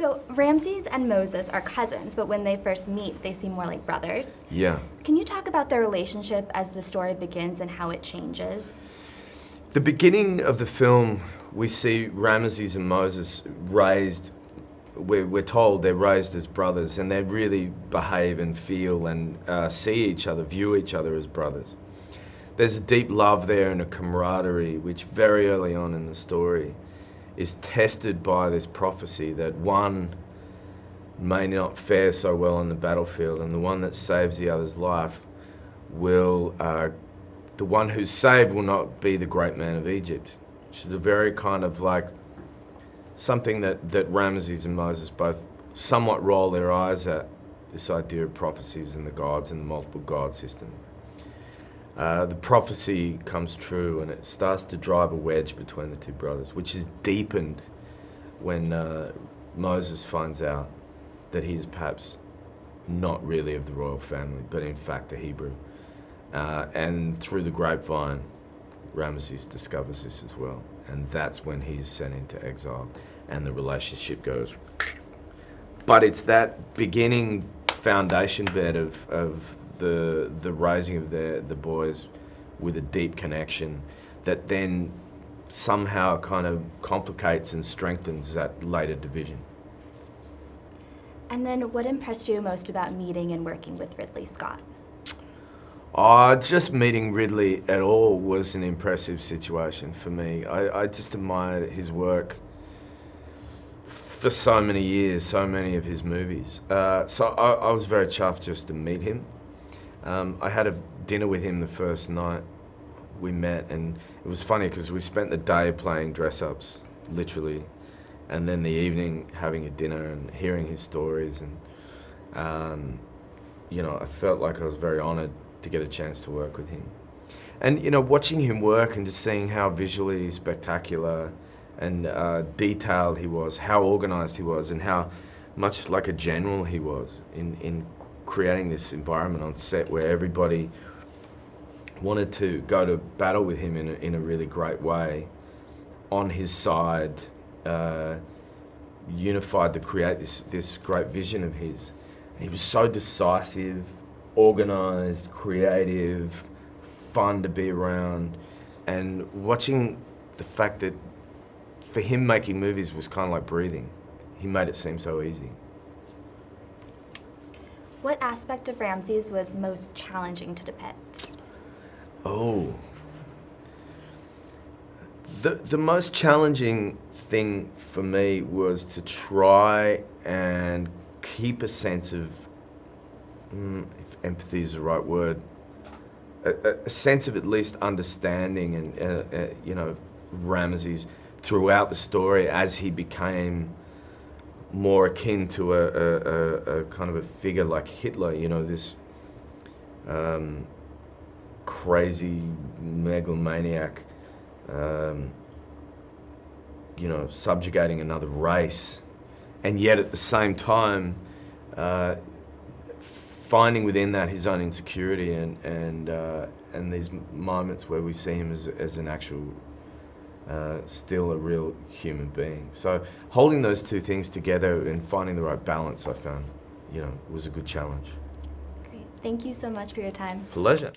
So Ramses and Moses are cousins, but when they first meet, they seem more like brothers. Yeah. Can you talk about their relationship as the story begins and how it changes? The beginning of the film, we see Ramses and Moses raised, we're told they're raised as brothers, and they really behave and feel and see each other, view each other as brothers. There's a deep love there and a camaraderie, which very early on in the story is tested by this prophecy that one may not fare so well on the battlefield, and the one that saves the other's life will, the one who's saved will not be the great man of Egypt. Which is a very kind of like something that Ramses and Moses both somewhat roll their eyes at, this idea of prophecies and the gods and the multiple god system. The prophecy comes true, and it starts to drive a wedge between the two brothers, which is deepened when Moses finds out that he is perhaps not really of the royal family, but in fact a Hebrew. And through the grapevine, Ramses discovers this as well, and that's when he's sent into exile, and the relationship goes. But it's that beginning foundation bed of the raising of the boys with a deep connection that then somehow kind of complicates and strengthens that later division. And then what impressed you most about meeting and working with Ridley Scott? Just meeting Ridley at all was an impressive situation for me. I just admired his work for so many years, so many of his movies. So I was very chuffed just to meet him. I had a dinner with him the first night we met, and it was funny because we spent the day playing dress-ups, literally, and then the evening having a dinner and hearing his stories, and you know, I felt like I was very honoured to get a chance to work with him. And you know, watching him work and just seeing how visually spectacular and detailed he was, how organised he was, and how much like a general he was in creating this environment on set where everybody wanted to go to battle with him in a really great way, on his side, unified to create this great vision of his. And he was so decisive, organised, creative, fun to be around, and watching the fact that for him making movies was kind of like breathing. He made it seem so easy. What aspect of Ramses was most challenging to depict? Oh. The most challenging thing for me was to try and keep a sense of, if empathy is the right word, a sense of at least understanding and, you know, Ramses throughout the story as he became more akin to a kind of a figure like Hitler, you know, this crazy megalomaniac, you know, subjugating another race, and yet at the same time finding within that his own insecurity and these moments where we see him as an actual still a real human being. So holding those two things together and finding the right balance, I found, you know, was a good challenge. Great. Thank you so much for your time. Pleasure.